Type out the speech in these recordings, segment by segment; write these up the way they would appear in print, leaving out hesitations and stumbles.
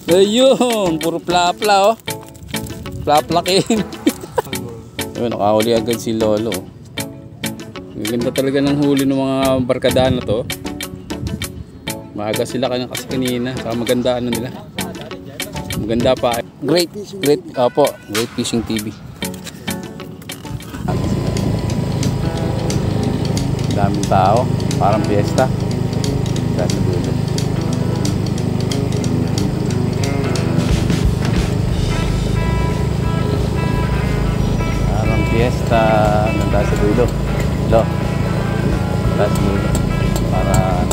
Ayun, puro plapla oh. Plaplakin. Ayun, nakahuli agad si Lolo. Maganda talaga ng huli ng mga barkadahan na to. Maaga sila kasi kanina. Saka maganda ano nila. Maganda pa. Great opo, Great Fishing TV. Daming tao, parang fiesta. Dati dulo. Parang fiesta. Nanda sa dulo. Lo. Nanda sa dulo. Para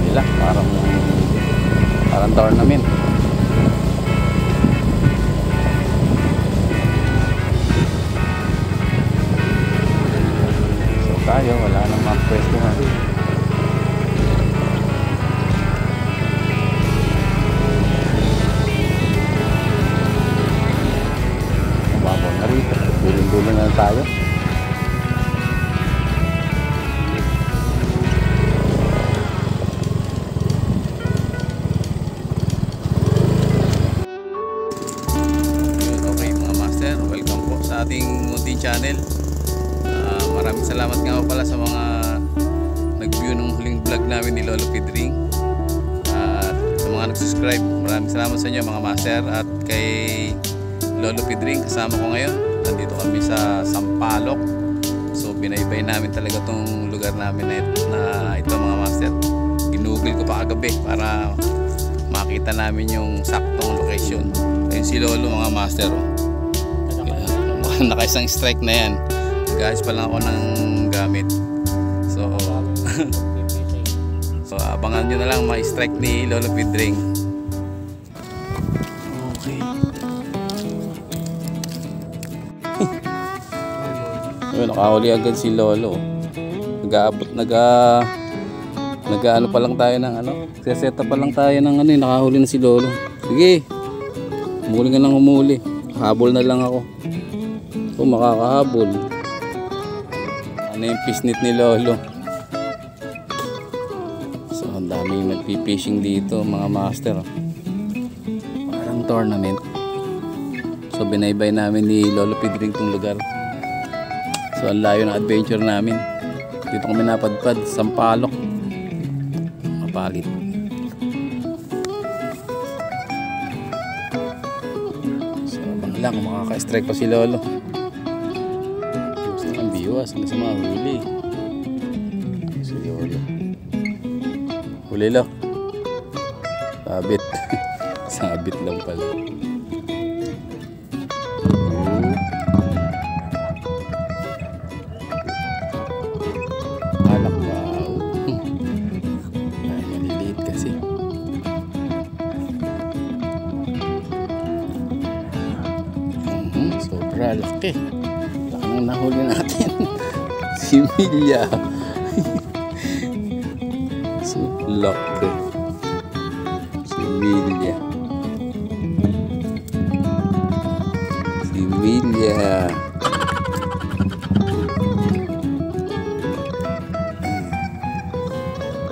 nila parang tournament. So tayo wala nang mga pwesto na. Mababaw na rito, duling-duling na tayo. Ating munting channel. Maraming salamat nga pala sa mga nag-view ng huling vlog namin ni Lolo Pedring. At sa mga nag-subscribe, maraming salamat sa inyo mga master. At kay Lolo Pedring, kasama ko ngayon. Nandito kami sa Sampaloc. So binaybay namin talaga tong lugar namin na ito mga master. Ginugol ko pa kagabi para makita namin yung saktong location. Ayun si Lolo mga master. Naka-isang strike na yan. Guys, pa lang ako ng gamit. So abangan nyo na lang ma-strike ni Lolo Pedring. Okay. Ayun, nakahuli agad si Lolo. Nag-aabot, nag-ano pa lang tayo ng ano. Seseta pa lang tayo ng ano, nakahuli na si Lolo. Sige. Humuli nga lang humuli. Habol na lang ako. Kung makakahabol. Ano yung pisnit ni Lolo. So ang daming nagpipishing dito mga master. Parang tournament. So binaybay namin ni Lolo Pedring tong lugar. So ang layo ng adventure namin. Dito kami napadpad, Sampaloc. Mapalit. So abang lang kung makaka-strike pa si Lolo. Biwas hanggang sa mga huli. Sige, huli lo. Sabit. Sabit lang pala. Alak wow. Ay, maliliit kasi. Sobra laki. Ang nahuli natin si Milya. So laki si Milya. Si Milya.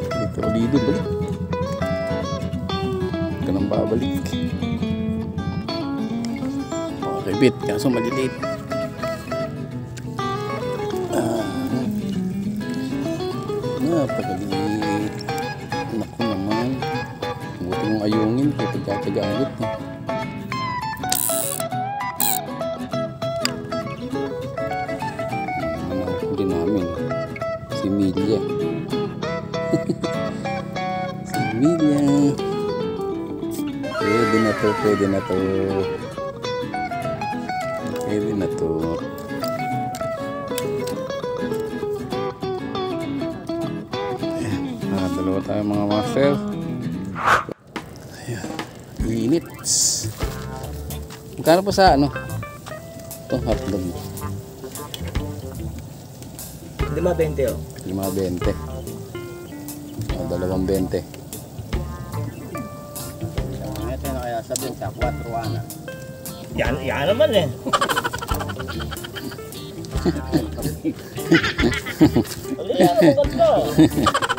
Dito ulit balik. Huwag ka nang babalik. Okay bit, kaso maliliit. Napakaliit. Naku naman. Buti mong ayungin. Pagkatagalit na. Hindi namin. Si Milya. Si Milya. Pwede na to. Pwede na to. Pwede na to. Dalawa tayo mga master. Ayan. Init. Magkano po sa ano? Ito, hotdog. 5.20 oh. 5.20. O, 2.20. Ito na kaya sabihin sa 4 ana. Yan naman eh. Ay, ano ko ganda?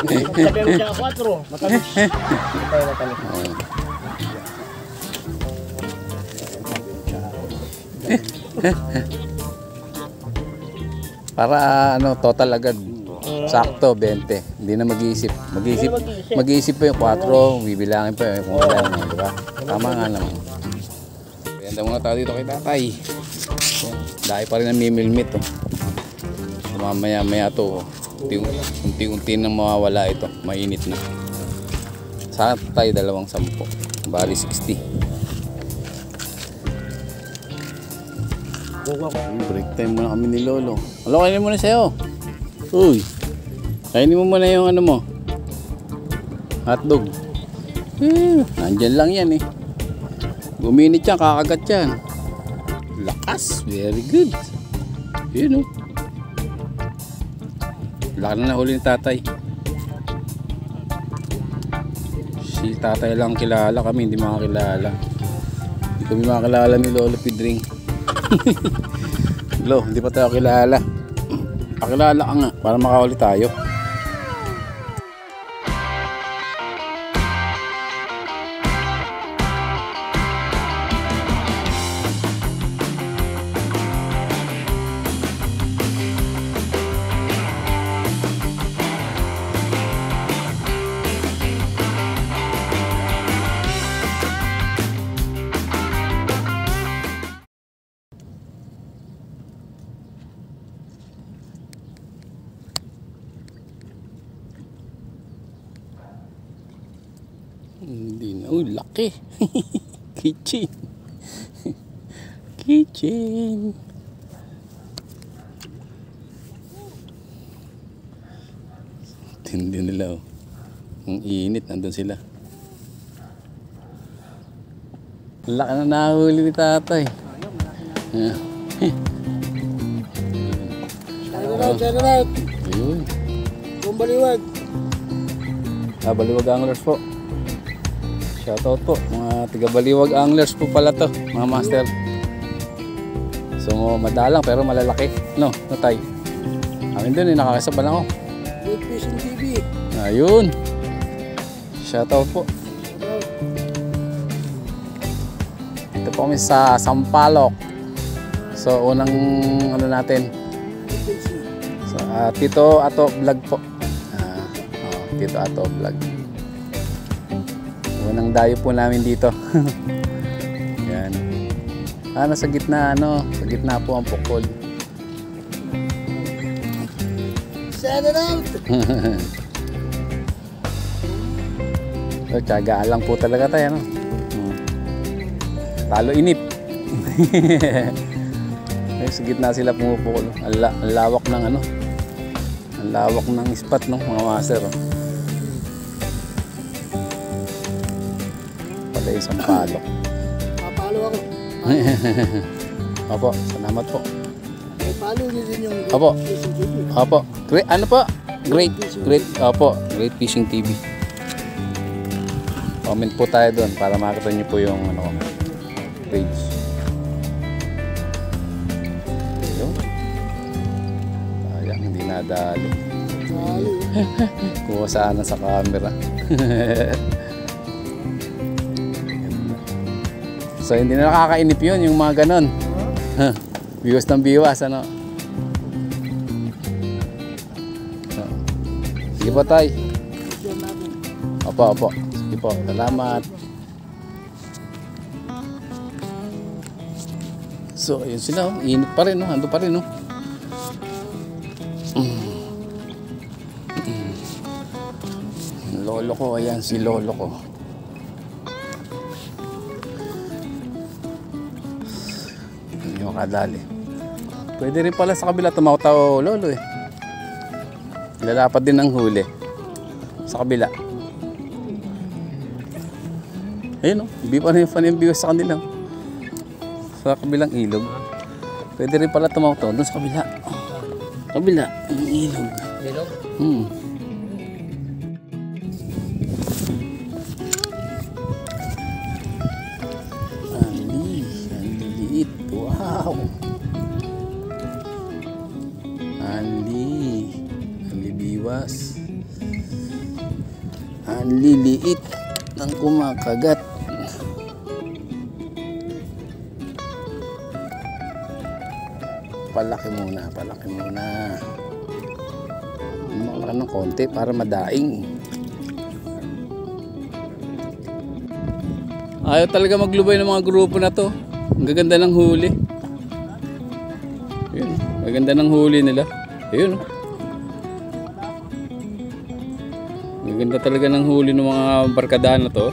Sabi mo siya 4. Matamis. Ito yung matamis. Para ano, total agad. Sakto, 20. Hindi na mag-iisip. Mag-iisip pa yung 4, bibilangin pa yung kung ilan, di ba? Tama nga naman. Ganda muna tayo dito kay tatay. Dahil pa rin ang mimilmit. Oh. So, mamaya to, unti-unti nang mawawala ito. Mainit na. Sana tayo 210. Bali 60. Break time muna kami ni Lolo. Lolo, kainin muna sa'yo. Uy, kainin mo muna yung ano mo, hotdog. Nandyan lang yan eh. Guminit yan, kakagat yan. Lakas, very good. Yun o. Laki na nahuli ni tatay. Si tatay lang kilala, kami hindi makakilala. Hindi kami makakilala ni Lolo Pidring. Lo, hindi pa tayo kilala. Pakilala ka nga para makahuli tayo. Hindi na. Uy, laki. Kitchen. Kitchen. Tindi nila oh. Ang init, nandun sila. Laki na nahuli ni tatay. Shout out. Ayun. Baliwag. Baliwag anglers po. Shoutout po, mga tiga-Baliwag anglers po pala to, mga master. So madalang pero malalaki, no, tay. Amin din nakakasaba lang ako. Great Fishing TV. Ayun. Shoutout po. Ito po kami sa Sampaloc. So unang ano natin. So Tito Ato Vlog po. Tito Ato Vlog. Unang dayo po namin dito. Yan. Nasa gitna sa gitna po ang Pukol. Shout out. So, tiyagaan lang po talaga tayo, no? Talo inip. Sa gitna sila pumupukol. Ang lawak ng ano. Ang lawak ng spot, no, mga master. Isang palo. Papalo ako. Opo, salamat po. May palo din yung Opo. Fishing TV. Opo. Ano po? Great. Opo, Great Fishing TV. Comment po tayo doon para makita niyo po yung ano page. Ayun. Sayang, hindi nadali. Kuha sana sa camera. So hindi na nakakainip yun, yung mga ganon. Biwas ng biwas, ano. So, sige po tay. Opo. Sige po, salamat. So ayun sila, init pa rin, no? Ando pa rin, no? Lolo ko, ayan si lolo ko. Kadali. Pwede rin pala sa kabila tumaw-taw lolo eh. Lalapat din ang huli sa kabila. Ayun oh, hindi pa rin yung biwas sa kanila. Sa kabilang ilog. Pwede rin pala tumaw-taw doon sa kabila. Kabila, ang ilog. Ilog? Anli biwas. Anli liit ng kumakagat. Palaki muna. Malaki ng konti para madaing. Ayaw talaga maglubay ng mga grupo na to. Ang gaganda ng huli. Yun, gaganda ng huli nila. Ayun. Gaganda talaga ng huli ng mga barkadahan na to.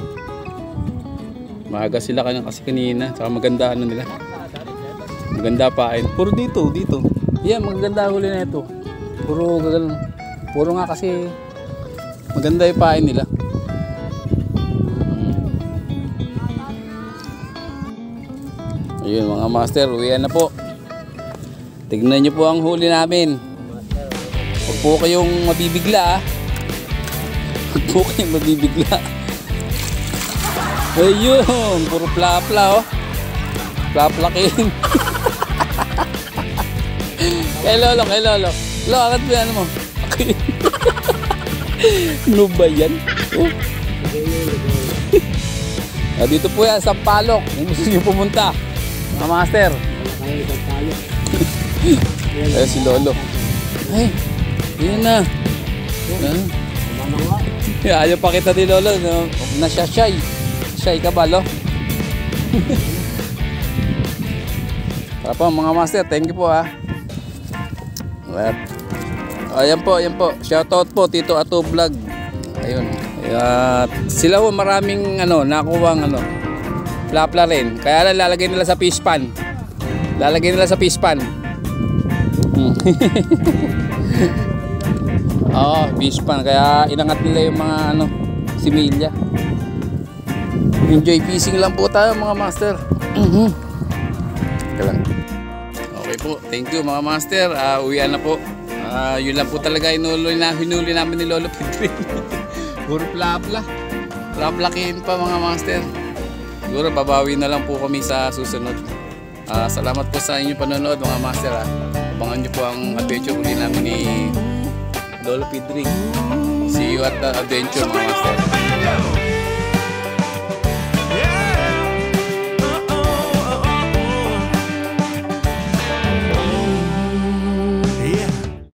Maaga sila kasi kanina. Saka maganda ano nila. Maganda pain. Puro dito. Yan, maganda huli na ito. Puro nga kasi maganda yung pain nila. Ayun mga master, uwian na po. Tignan nyo po ang huli namin. Huwag po kayong mabibigla. Ayun, puro plapla oh. Plaplakin. Kay Lolo. Lolo, akit mo yan mo. Ano ba yan? Oh. Dito po yan sa Palok. Kung gusto nyo pumunta, mga master. Ayun si Lolo. Ay, yun na. Ayaw pa kita ni Lolo. Na siya shy. Shy ka ba, Lo? Tara po mga master, thank you po ha. Ayan po. Shoutout po Tito Ato Vlog. Ayun. Sila po maraming nakuwang plapla rin. Kaya lalagay nila sa fish pan. Oo, fish pan. Kaya inangat nila yung mga similya. Enjoy fishing lang po tayo mga master. Okay po, thank you mga master. Uwian na po. Yun lang po talaga hinuli namin ni Lolo Pedring. Puro plapla. Plaplakin pa mga master. Siguro babawi na lang po kami sa susunod. Salamat po sa inyong panonood mga master. Abangan nyo po ang adventure uli namin ni Lolo Pedring. See you at the adventure mga master.